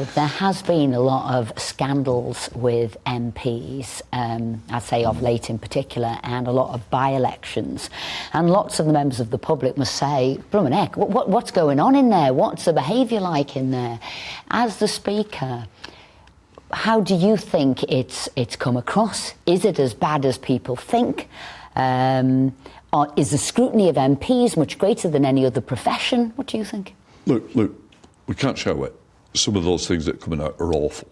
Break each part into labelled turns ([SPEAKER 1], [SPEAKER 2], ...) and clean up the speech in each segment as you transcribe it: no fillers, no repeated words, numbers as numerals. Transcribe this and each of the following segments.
[SPEAKER 1] now, there has been a lot of scandals with MPs, I'd say of late in particular, and a lot of by-elections. And lots of the members of the public must say, bloomin' heck, what's going on in there? What's the behaviour like in there? As the Speaker, how do you think it's come across? Is it as bad as people think? Or is the scrutiny of MPs much greater than any other profession? What do you think?
[SPEAKER 2] Look, we can't show it. Some of those things that are coming out are awful,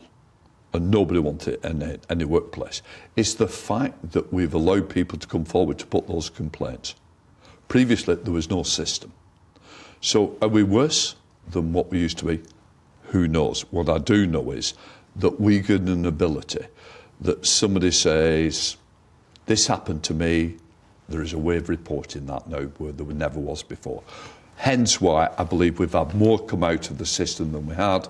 [SPEAKER 2] and nobody wants it in any workplace. It's the fact that we've allowed people to come forward to put those complaints. Previously, there was no system. So are we worse than what we used to be? Who knows? What I do know is that we get an ability that somebody says, this happened to me, there is a way of reporting that now where there never was before. Hence why I believe we've had more come out of the system than we had.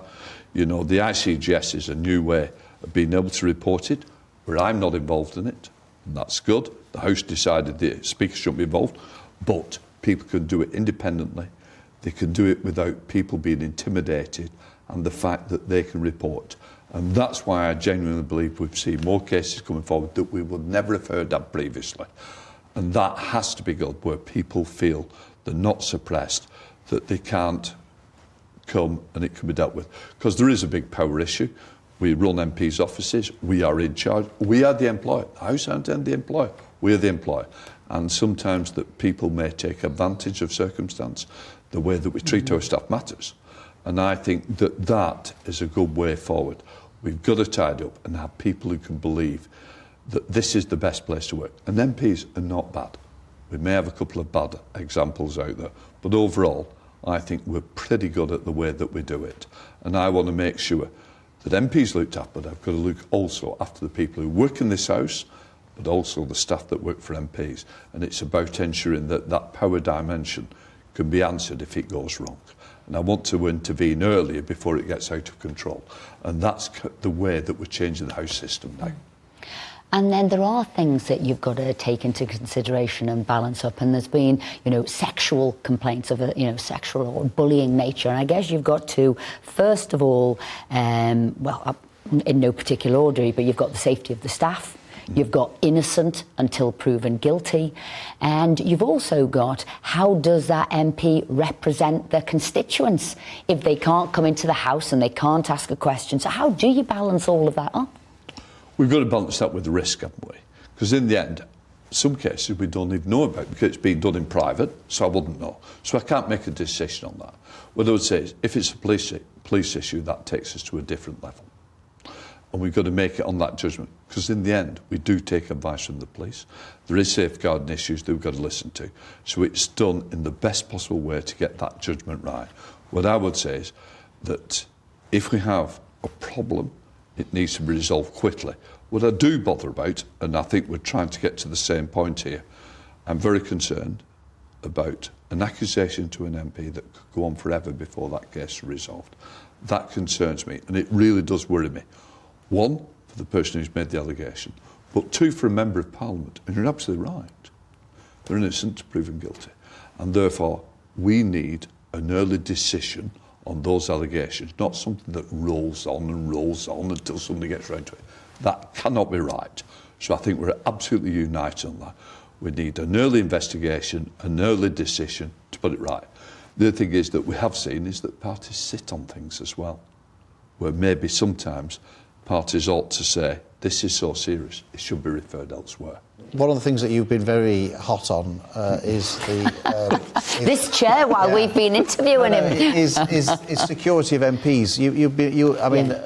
[SPEAKER 2] You know, the ICGS is a new way of being able to report it, where I'm not involved in it, and that's good. The House decided the Speaker shouldn't be involved, but people can do it independently. They can do it without people being intimidated, and the fact that they can report. And that's why I genuinely believe we've seen more cases coming forward that we would never have heard of previously. And that has to be good, where people feel they're not suppressed, that they can't come and it can be dealt with. Because there is a big power issue. We run MPs' offices, we are in charge, we are the employer. The House aren't the employer, we are the employer. And sometimes that people may take advantage of circumstance. The way that we treat our staff matters. And I think that that is a good way forward. We've got to tidy up and have people who can believe that this is the best place to work. And MPs are not bad. We may have a couple of bad examples out there, but overall, I think we're pretty good at the way that we do it. And I want to make sure that MPs looked at, but I've got to look also after the people who work in this House, but also the staff that work for MPs. And it's about ensuring that that power dimension can be answered if it goes wrong. And I want to intervene earlier before it gets out of control. And that's the way that we're changing the House system now.
[SPEAKER 1] And then there are things that you've got to take into consideration and balance up. And there's been, sexual complaints of a, sexual or bullying nature. And I guess you've got to, first of all, in no particular order, but you've got the safety of the staff. You've got innocent until proven guilty. And you've also got, how does that MP represent their constituents if they can't come into the House and they can't ask a question? So how do you balance all of that up?
[SPEAKER 2] We've got to balance that with the risk, haven't we? Because in the end, some cases we don't even know about because it's being done in private, so I wouldn't know. So I can't make a decision on that. What I would say is, if it's a police issue, that takes us to a different level. And we've got to make it on that judgment. Because in the end, we do take advice from the police. There is safeguarding issues that we've got to listen to. So it's done in the best possible way to get that judgment right. What I would say is that if we have a problem, it needs to be resolved quickly. What I do bother about, and I think we're trying to get to the same point here, I'm very concerned about an accusation to an MP that could go on forever before that case is resolved. That concerns me, and it really does worry me. One, for the person who's made the allegation, but two, for a Member of Parliament. And you're absolutely right. They're innocent to proven guilty. And therefore, we need an early decision on those allegations, not something that rolls on until somebody gets round to it. That cannot be right. So I think we're absolutely united on that. We need an early investigation, an early decision to put it right. The other thing is that we have seen is that parties sit on things as well, where maybe sometimes parties ought to say, this is so serious, it should be referred elsewhere.
[SPEAKER 3] One of the things that you've been very hot on is the...
[SPEAKER 1] this chair while we've been interviewing him.
[SPEAKER 3] Is security of MPs.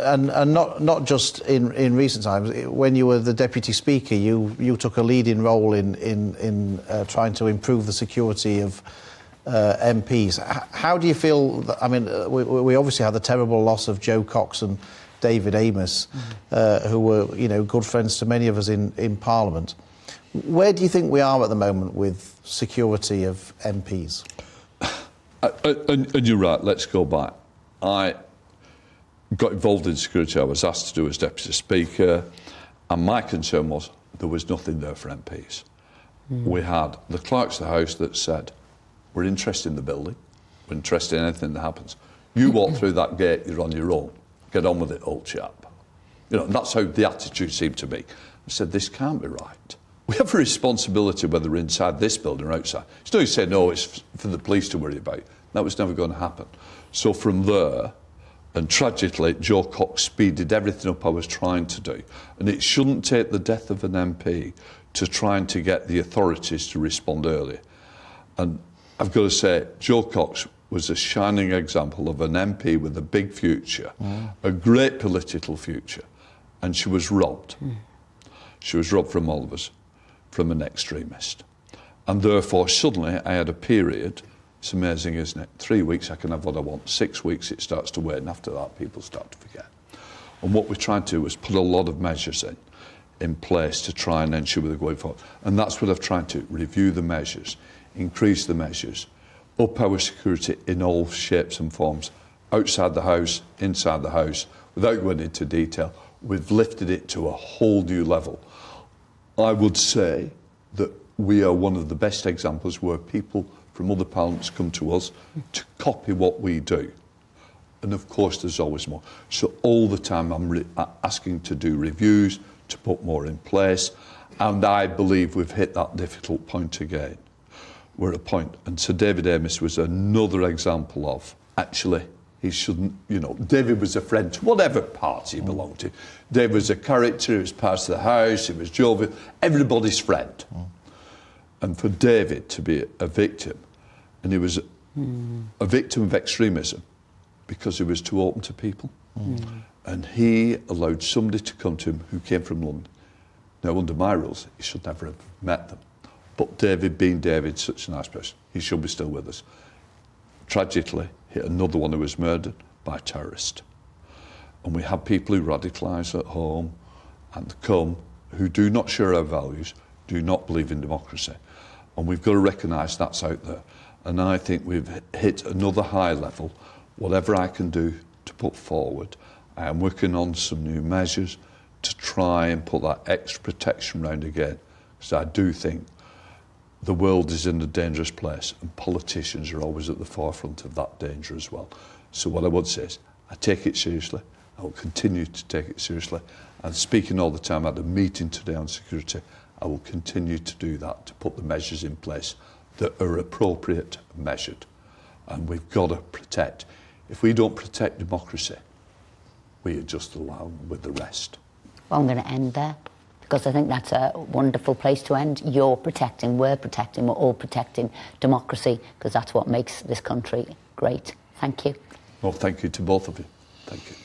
[SPEAKER 3] And not just in recent times. When you were the Deputy Speaker, you took a leading role in trying to improve the security of MPs. How do you feel... we obviously had the terrible loss of Joe Cox and David Amos, who were, good friends to many of us in Parliament. Where do you think we are at the moment with security of MPs?
[SPEAKER 2] And you're right, let's go back. I got involved in security, I was asked to do as Deputy Speaker, and my concern was there was nothing there for MPs. We had the clerks of the House that said, we're interested in the building, we're interested in anything that happens. You walk through that gate, you're on your own. get on with it, old chap. You know, and that's how the attitude seemed to be. I said, this can't be right. We have a responsibility whether we're inside this building or outside. It's no use saying, no, it's for the police to worry about. That was never going to happen. So from there, and tragically, Joe Cox speeded everything up I was trying to do. And it shouldn't take the death of an MP to trying to get the authorities to respond earlier. And I've got to say, Joe Cox was a shining example of an MP with a big future, a great political future, and she was robbed. She was robbed from all of us, from an extremist. And therefore, suddenly, I had a period. It's amazing, isn't it? 3 weeks, I can have what I want. 6 weeks, it starts to wane. After that, people start to forget. And what we tried to do was put a lot of measures in place to try and ensure we're going forward. And that's what I've tried to review the measures, increase the measures, up our security in all shapes and forms, outside the house, inside the house, without going into detail. We've lifted it to a whole new level. I would say that we are one of the best examples where people from other parliaments come to us to copy what we do. And of course, there's always more. So all the time, I'm asking to do reviews, to put more in place. And I believe we've hit that difficult point again. We're at a point. And Sir David Amess was another example of, actually, he shouldn't, you know, David was a friend to whatever party he belonged to. David was a character, he was part of the house, he was jovial, everybody's friend. And for David to be a victim, and he was a victim of extremism because he was too open to people. And he allowed somebody to come to him who came from London. Now, under my rules, he should never have met them. But David, being David, such a nice person, he should be still with us. Tragically, hit another one who was murdered by a terrorist. And we have people who radicalise at home and come who do not share our values, do not believe in democracy. And we've got to recognise that's out there. And I think we've hit another high level. Whatever I can do to put forward, I am working on some new measures to try and put that extra protection around again. Because I do think the world is in a dangerous place and politicians are always at the forefront of that danger as well. So what I would say is, I take it seriously. I will continue to take it seriously. And speaking all the time at a meeting today on security, I will continue to do that, to put the measures in place that are appropriate and measured. And we've got to protect. If we don't protect democracy, we are just along with the rest.
[SPEAKER 1] Well, I'm going to end there, because I think that's a wonderful place to end. You're protecting, we're all protecting democracy, because that's what makes this country great. Thank you.
[SPEAKER 2] Well, thank you to both of you. Thank you.